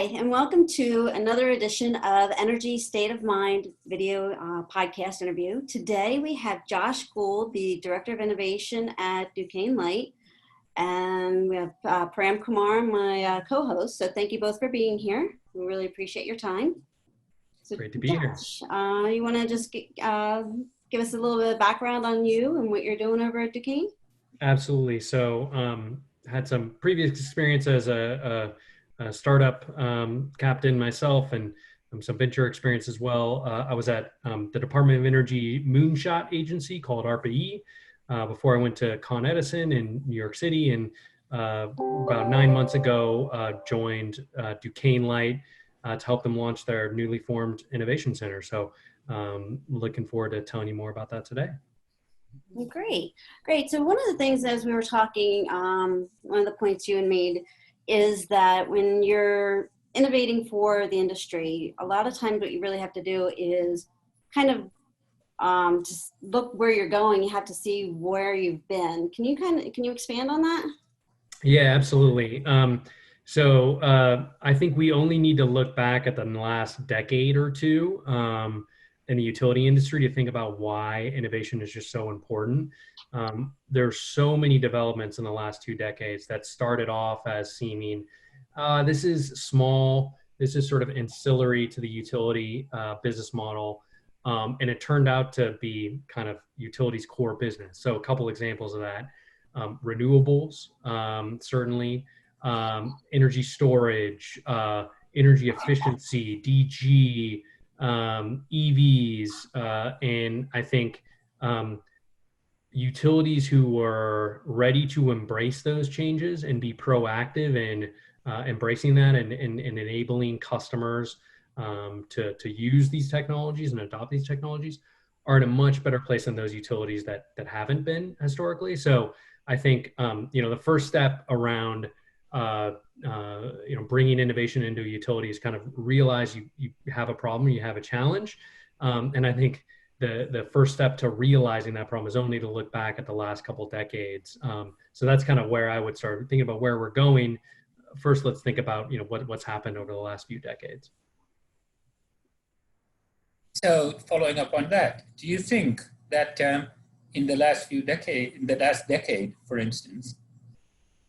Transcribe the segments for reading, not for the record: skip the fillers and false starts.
Hi, and welcome to another edition of Energy State of Mind video podcast interview. Today we have Josh Gould, the Director of Innovation at Duquesne Light, and we have Param Kumar, my co-host. So thank you both for being here. We really appreciate your time. So great to be here. You want to just give us a little bit of background on you and what you're doing over at Duquesne? Absolutely. So had some previous experience as a startup captain myself, and some venture experience as well. I was at the Department of Energy moonshot agency called ARPA-E before I went to Con Edison in New York City, and about 9 months ago joined Duquesne Light to help them launch their newly formed innovation center. So looking forward to telling you more about that today. Great. So one of the things, as we were talking, one of the points you had made is that when you're innovating for the industry, a lot of times what you really have to do is kind of just look where you're going. You have to see where you've been. Can you expand on that? Yeah, absolutely. So I think we only need to look back at the last decade or two in the utility industry to think about why innovation is just so important. There's so many developments in the last 2 decades that started off as seeming, this is small, this is sort of ancillary to the utility business model. And it turned out to be kind of utilities' core business. So a couple examples of that, renewables, certainly, energy storage, energy efficiency, DG, EVs, and I think utilities who were ready to embrace those changes and be proactive in embracing that and enabling customers to use these technologies and adopt these technologies are in a much better place than those utilities that haven't been historically. So I think the first step around bringing innovation into a utility is kind of realize you have a problem, you have a challenge, and I think the first step to realizing that problem is only to look back at the last couple decades. So that's kind of where I would start thinking about where we're going. First, let's think about what's happened over the last few decades. So following up on that, do you think that in the last decade, for instance,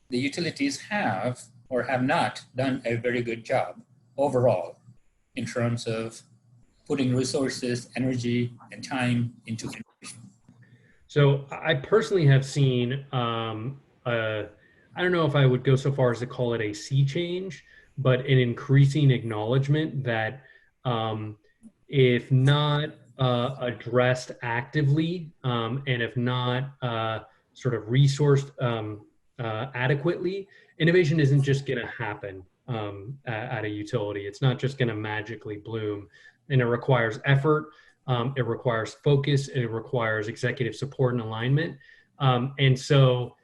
the utilities have or have not done a very good job overall in terms of putting resources, energy, and time into innovation? So I personally have seen, I don't know if I would go so far as to call it a sea change, but an increasing acknowledgement that if not addressed actively and if not sort of resourced adequately, innovation isn't just going to happen at a utility. It's not just going to magically bloom, and it requires effort. It requires focus. It requires executive support and alignment. And so,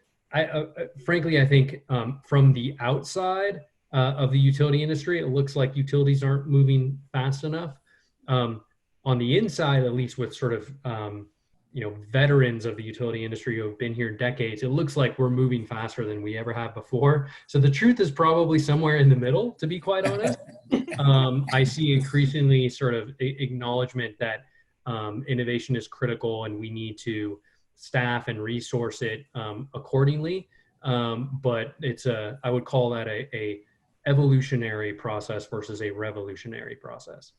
frankly, I think from the outside of the utility industry, it looks like utilities aren't moving fast enough. On the inside, at least with sort of veterans of the utility industry who have been here decades, it looks like we're moving faster than we ever have before. So the truth is probably somewhere in the middle, to be quite honest. I see increasingly sort of acknowledgement that innovation is critical and we need to staff and resource it accordingly. But I would call that a evolutionary process versus a revolutionary process.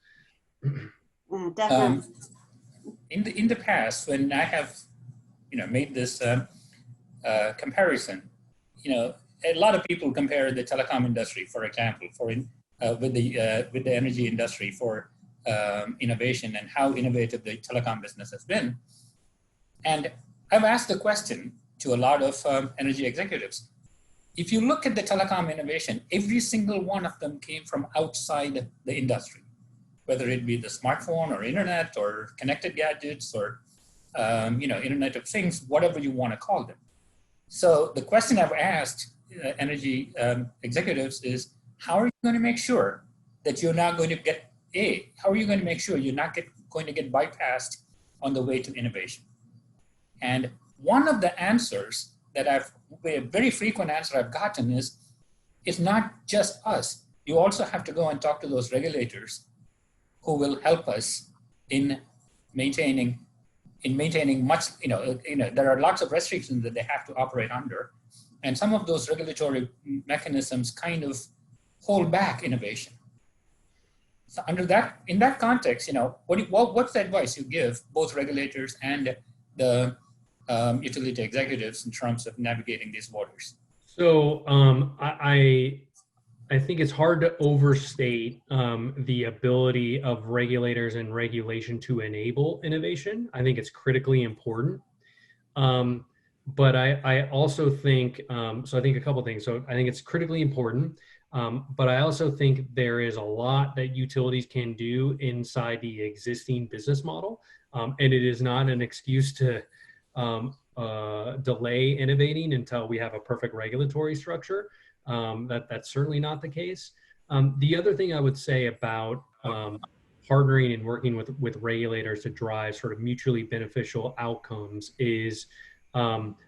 Definitely. In the past, when I have made this comparison, a lot of people compare the telecom industry, for example, with the energy industry for innovation and how innovative the telecom business has been. And I've asked the question to a lot of energy executives. If you look at the telecom innovation, every single one of them came from outside the industry, whether it be the smartphone or internet or connected gadgets or Internet of Things, whatever you want to call them. So the question I've asked energy executives is, how are you going to make sure that you're not going to how are you going to make sure you're not going to get bypassed on the way to innovation? And one of the answers that a very frequent answer I've gotten is, it's not just us. you also have to go and talk to those regulators who will help us in maintaining much, there are lots of restrictions that they have to operate under. And some of those regulatory mechanisms kind of hold back innovation. So in that context, what's the advice you give both regulators and the utility executives in terms of navigating these waters? So I think it's hard to overstate the ability of regulators and regulation to enable innovation. I think it's critically important. But I also think, so I think a couple things. So I think it's critically important, but I also think there is a lot that utilities can do inside the existing business model. And it is not an excuse to delay innovating until we have a perfect regulatory structure. That's certainly not the case. The other thing I would say about partnering and working with regulators to drive sort of mutually beneficial outcomes is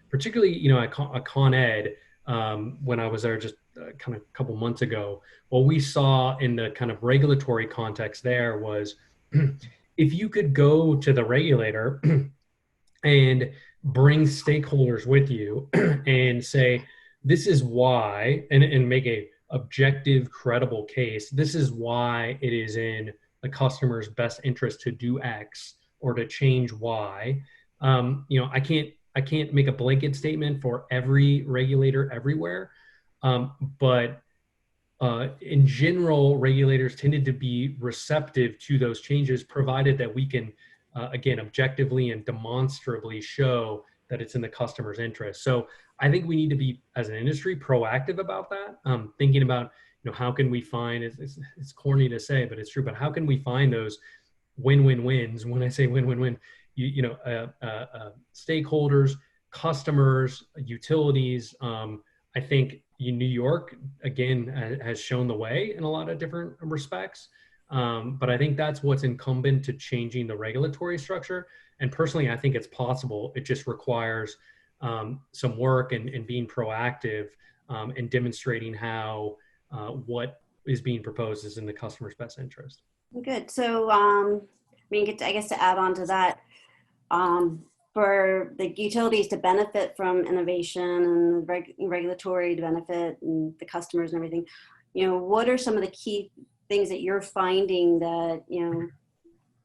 particularly, at Con Ed, when I was there just kind of a couple months ago, what we saw in the kind of regulatory context there was if you could go to the regulator and bring stakeholders with you and say, this is why, and make a objective, credible case, this is why it is in the customer's best interest to do X or to change Y. I can't make a blanket statement for every regulator everywhere, but in general, regulators tended to be receptive to those changes, provided that we can, again, objectively and demonstrably show that it's in the customer's interest. So I think we need to be, as an industry, proactive about that, thinking about, how can we find, it's corny to say, but it's true, but how can we find those win-win-wins? When I say win-win-win, stakeholders, customers, utilities. I think New York, again, has shown the way in a lot of different respects. But I think that's what's incumbent to changing the regulatory structure. And personally, I think it's possible. It just requires some work and being proactive and demonstrating how what is being proposed is in the customer's best interest. Good. So, I guess to add on to that, for the utilities to benefit from innovation and regulatory to benefit and the customers and everything, what are some of the key things that you're finding that,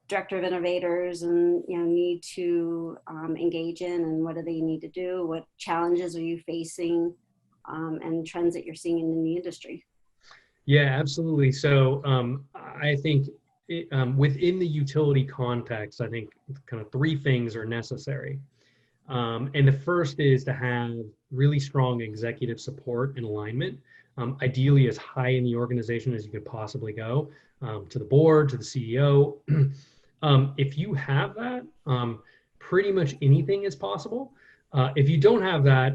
director of innovators and, need to engage in, and what do they need to do? What challenges are you facing and trends that you're seeing in the industry? Yeah, absolutely. So I think within the utility context, I think kind of three things are necessary. And the first is to have really strong executive support and alignment, ideally as high in the organization as you could possibly go, to the board, to the CEO. If you have that, pretty much anything is possible. If you don't have that,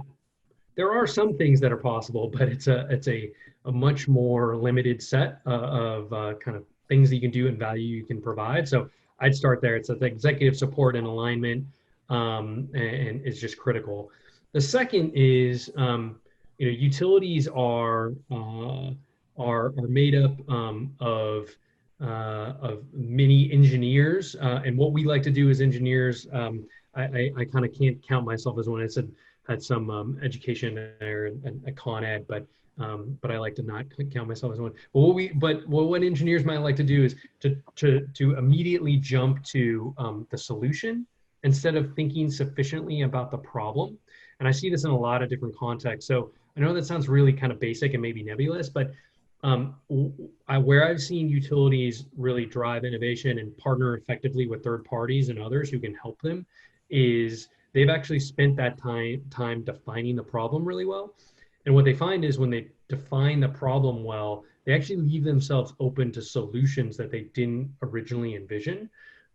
there are some things that are possible, but it's a much more limited set of kind of things that you can do and value you can provide. So I'd start there. It's the executive support and alignment, and it's just critical. The second is, utilities are made up of many engineers, and what we like to do as engineers, I kind of can't count myself as one. I had some education there at Con Ed, but I like to not count myself as one. But what engineers might like to do is to immediately jump to the solution instead of thinking sufficiently about the problem. And I see this in a lot of different contexts. So I know that sounds really kind of basic and maybe nebulous, but where I've seen utilities really drive innovation and partner effectively with third parties and others who can help them is they've actually spent that time defining the problem really well. And what they find is when they define the problem well, they actually leave themselves open to solutions that they didn't originally envision.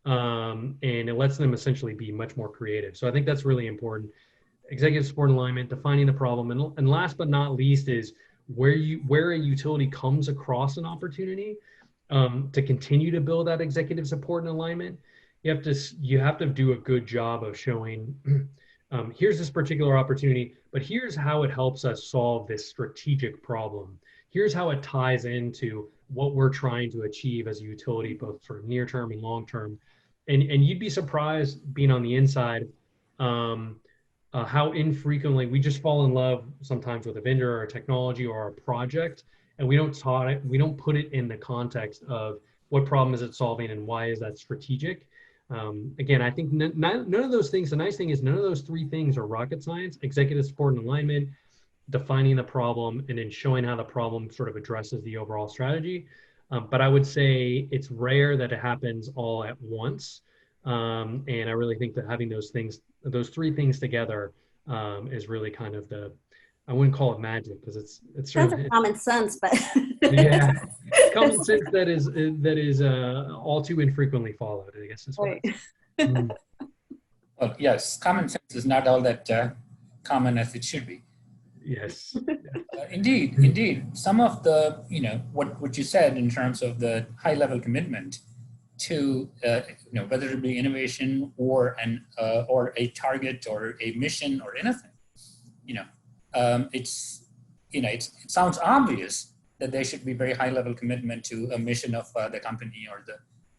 And it lets them essentially be much more creative. So I think that's really important. Executive support and alignment, defining the problem. And last but not least is where a utility comes across an opportunity to continue to build that executive support and alignment. You have to do a good job of showing here's this particular opportunity, but here's how it helps us solve this strategic problem. here's how it ties into what we're trying to achieve as a utility, both sort of near term and long term. And you'd be surprised being on the inside, how infrequently we just fall in love sometimes with a vendor or a technology or a project, and we don't put it in the context of what problem is it solving and why is that strategic. Again, I think none of those things, the nice thing is none of those three things are rocket science: executive support and alignment, defining the problem, and then showing how the problem sort of addresses the overall strategy. But I would say it's rare that it happens all at once. And I really think that having those three things together, is really kind of I wouldn't call it magic because it's Sounds sort like of, common sense, but yeah, common sense that is all too infrequently followed, I guess is what right. Mm. Well, yes, common sense is not all that common as it should be. Yes. Indeed. Some of the, what you said in terms of the high level commitment to, whether it be innovation or or a target or a mission or anything, it sounds obvious that there should be very high level commitment to a mission of the company or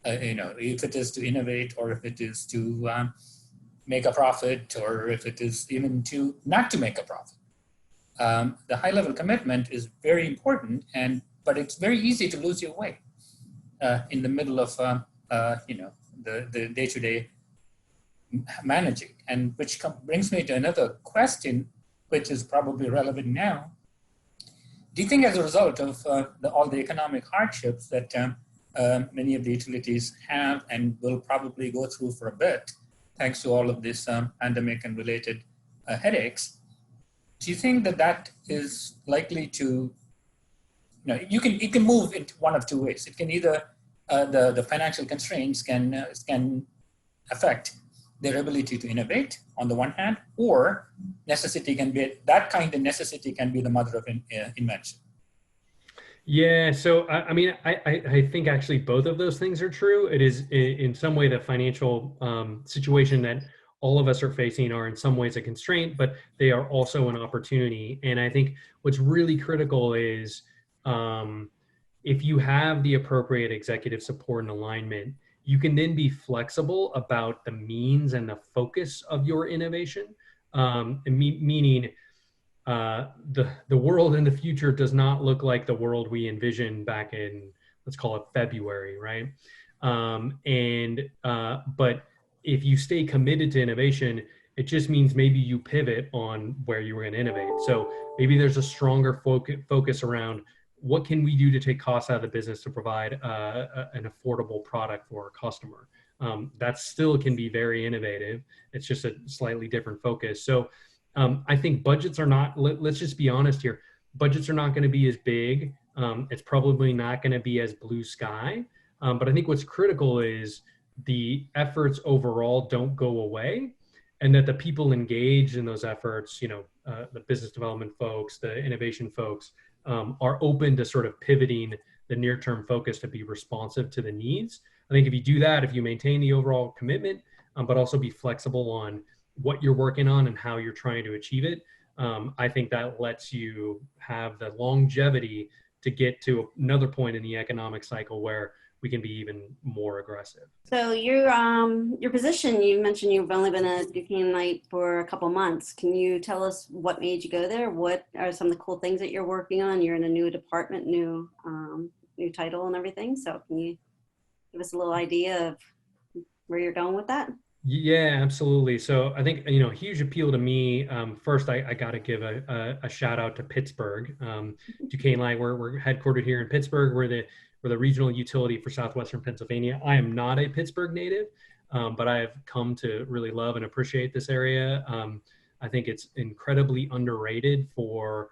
if it is to innovate or if it is to make a profit or if it is even to not to make a profit. The high level commitment is very important, but it's very easy to lose your way in the middle of the day-to-day managing, and which brings me to another question, which is probably relevant now. Do you think as a result of all the economic hardships that many of the utilities have and will probably go through for a bit, thanks to all of this pandemic and related headaches, do you think that is likely to, it can move in one of two ways. It can either, the financial constraints can affect their ability to innovate on the one hand, or necessity can be the mother of invention. Yeah, so I think actually both of those things are true. It is in some way the financial situation that all of us are facing are in some ways a constraint, but they are also an opportunity. And I think what's really critical is if you have the appropriate executive support and alignment, you can then be flexible about the means and the focus of your innovation, meaning the world in the future does not look like the world we envisioned back in, let's call it February, right? But if you stay committed to innovation, it just means maybe you pivot on where you were going to innovate. So maybe there's a stronger focus around what can we do to take costs out of the business to provide an affordable product for our customer. That still can be very innovative. It's just a slightly different focus. So I think budgets are not, let's just be honest here, budgets are not going to be as big. It's probably not going to be as blue sky. But I think what's critical is the efforts overall don't go away, and that the people engaged in those efforts, the business development folks, the innovation folks, are open to sort of pivoting the near-term focus to be responsive to the needs. I think if you do that, if you maintain the overall commitment, but also be flexible on what you're working on and how you're trying to achieve it, I think that lets you have the longevity to get to another point in the economic cycle where we can be even more aggressive. So your position, you mentioned you've only been at Duquesne Light for a couple months. Can you tell us what made you go there? What are some of the cool things that you're working on? You're in a new department, new title and everything. So can you give us a little idea of where you're going with that? Yeah, absolutely. So I think, a huge appeal to me, first, I got to give a shout out to Pittsburgh. Duquesne Light, we're headquartered here in Pittsburgh. We're the regional utility for Southwestern Pennsylvania. I am not a Pittsburgh native, but I have come to really love and appreciate this area. I think it's incredibly underrated for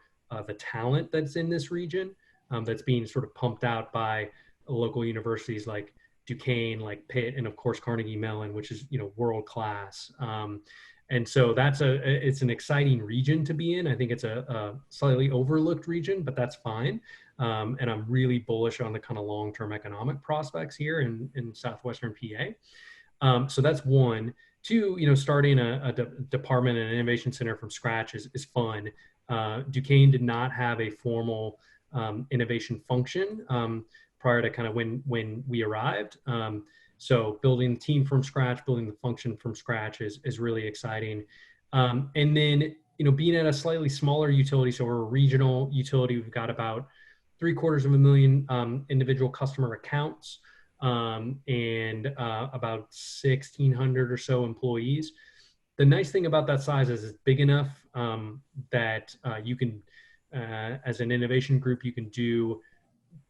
the talent that's in this region, that's being sort of pumped out by local universities like Duquesne, like Pitt, and of course Carnegie Mellon, which is world class. And so it's an exciting region to be in. I think it's a slightly overlooked region, but that's fine. And I'm really bullish on the kind of long-term economic prospects here in Southwestern PA. So that's one. Two, starting a department and an innovation center from scratch is fun. Duquesne did not have a formal innovation function prior to kind of when we arrived. So building the team from scratch, building the function from scratch is really exciting. And then, being at a slightly smaller utility, so we're a regional utility, we've got about 750,000 individual customer accounts, and about 1,600 or so employees. The nice thing about that size is it's big enough that you can, as an innovation group, you can do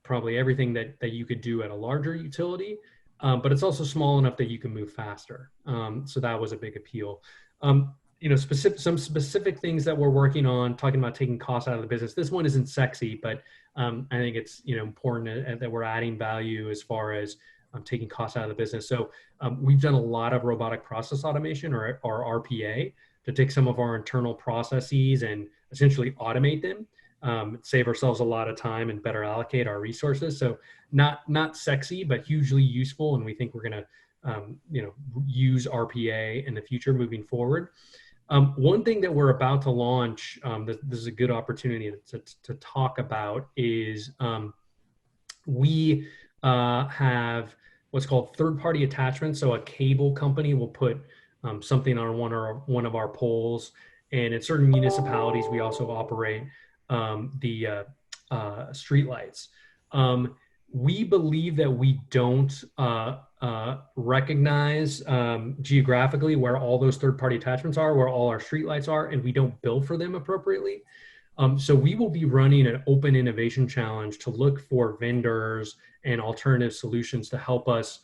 probably everything that you could do at a larger utility, but it's also small enough that you can move faster. So that was a big appeal. Some specific things that we're working on, talking about taking costs out of the business. This one isn't sexy, but I think it's important that we're adding value as far as taking costs out of the business. So we've done a lot of robotic process automation, or RPA, to take some of our internal processes and essentially automate them, save ourselves a lot of time and better allocate our resources. So not sexy, but hugely useful, and we think we're going to use RPA in the future moving forward. One thing that we're about to launch, this is a good opportunity to talk about, is we have what's called third-party attachments. So a cable company will put something on one of our poles, and in certain municipalities, we also operate the streetlights. We believe that we don't recognize geographically where all those third-party attachments are, where all our streetlights are, and we don't bill for them appropriately. So we will be running an open innovation challenge to look for vendors and alternative solutions to help us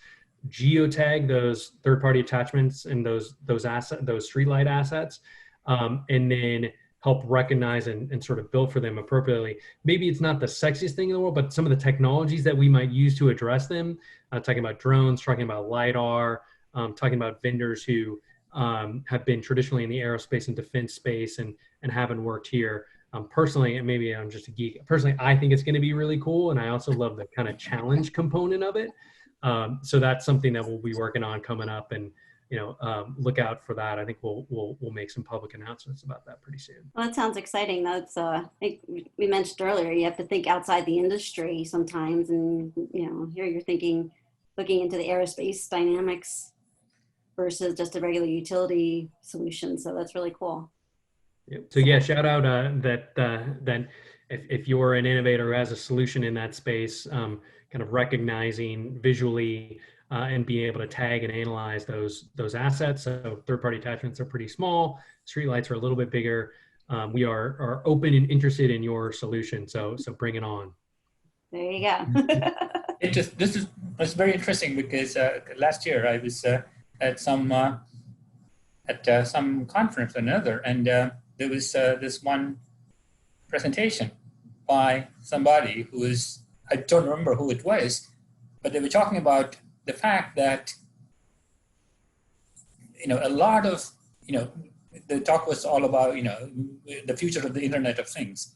geotag those third-party attachments and those streetlight assets, and then help recognize and sort of bill for them appropriately. Maybe it's not the sexiest thing in the world, but some of the technologies that we might use to address them, talking about drones, talking about LiDAR, talking about vendors who have been traditionally in the aerospace and defense space and haven't worked here. Personally, and maybe I'm just a geek, personally, I think it's going to be really cool. And I also love the kind of challenge component of it. So that's something that we'll be working on coming up, and look out for that. I think we'll make some public announcements about that pretty soon. Well, that sounds exciting. That's like we mentioned earlier, you have to think outside the industry sometimes, and here you're looking into the aerospace dynamics versus just a regular utility solution. So that's really cool. Yep. So yeah, shout out that if you're an innovator who has a solution in that space, kind of recognizing visually and being able to tag and analyze those assets. So third-party attachments are pretty small. Streetlights are a little bit bigger. We are open and interested in your solution. So bring it on. There you go. It's very interesting because last year I was at some conference or another, and there was this one presentation by somebody I don't remember who it was, but they were talking about the fact that a lot of the talk was all about the future of the Internet of Things,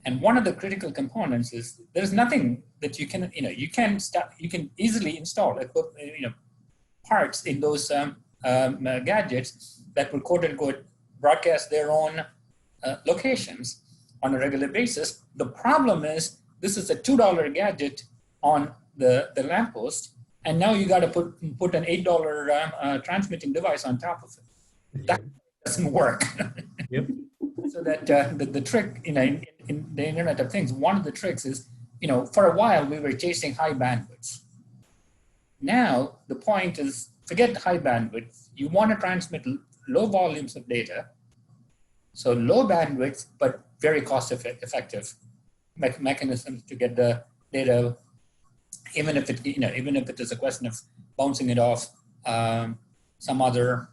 and one of the critical components is there's nothing that you can you can easily install parts in those gadgets that will quote unquote broadcast their own locations on a regular basis. The problem is this is a $2 gadget on the lamppost, and now you got to put an $8 transmitting device on top of it. That doesn't work. Yep. So that the trick in the Internet of Things, one of the tricks is for a while we were chasing high bandwidth. Now the point is, forget high bandwidth. You want to transmit low volumes of data, so low bandwidth but very cost effective mechanisms to get the data, even if it is a question of bouncing it off some other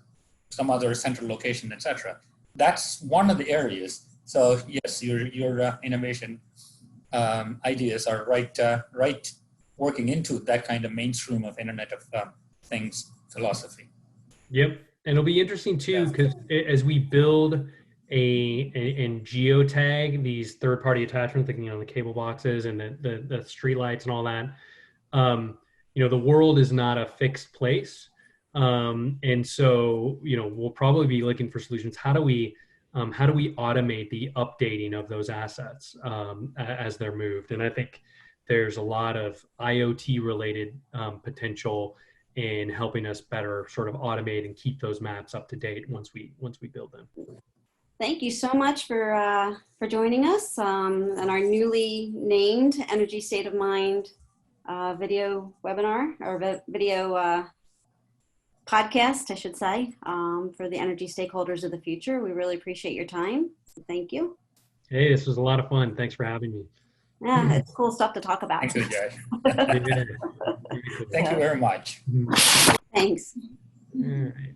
central location, etc. That's one of the areas. So yes, your innovation ideas are right working into that kind of mainstream of Internet of Things philosophy. Yep, and it'll be interesting too, because as we build and geotag these third-party attachments, like the cable boxes and the street lights and all that, the world is not a fixed place, and so we'll probably be looking for solutions. How do we how do we automate the updating of those assets as they're moved? And I think there's a lot of IoT related potential in helping us better sort of automate and keep those maps up to date once we build them. Thank you so much for joining us on our newly named Energy State of Mind video webinar, or video podcast, I should say, for the energy stakeholders of the future. We really appreciate your time. Thank you. Hey, this was a lot of fun. Thanks for having me. Yeah, it's cool stuff to talk about. Thanks, Josh. Yeah. Thank you very much. Thanks. All right.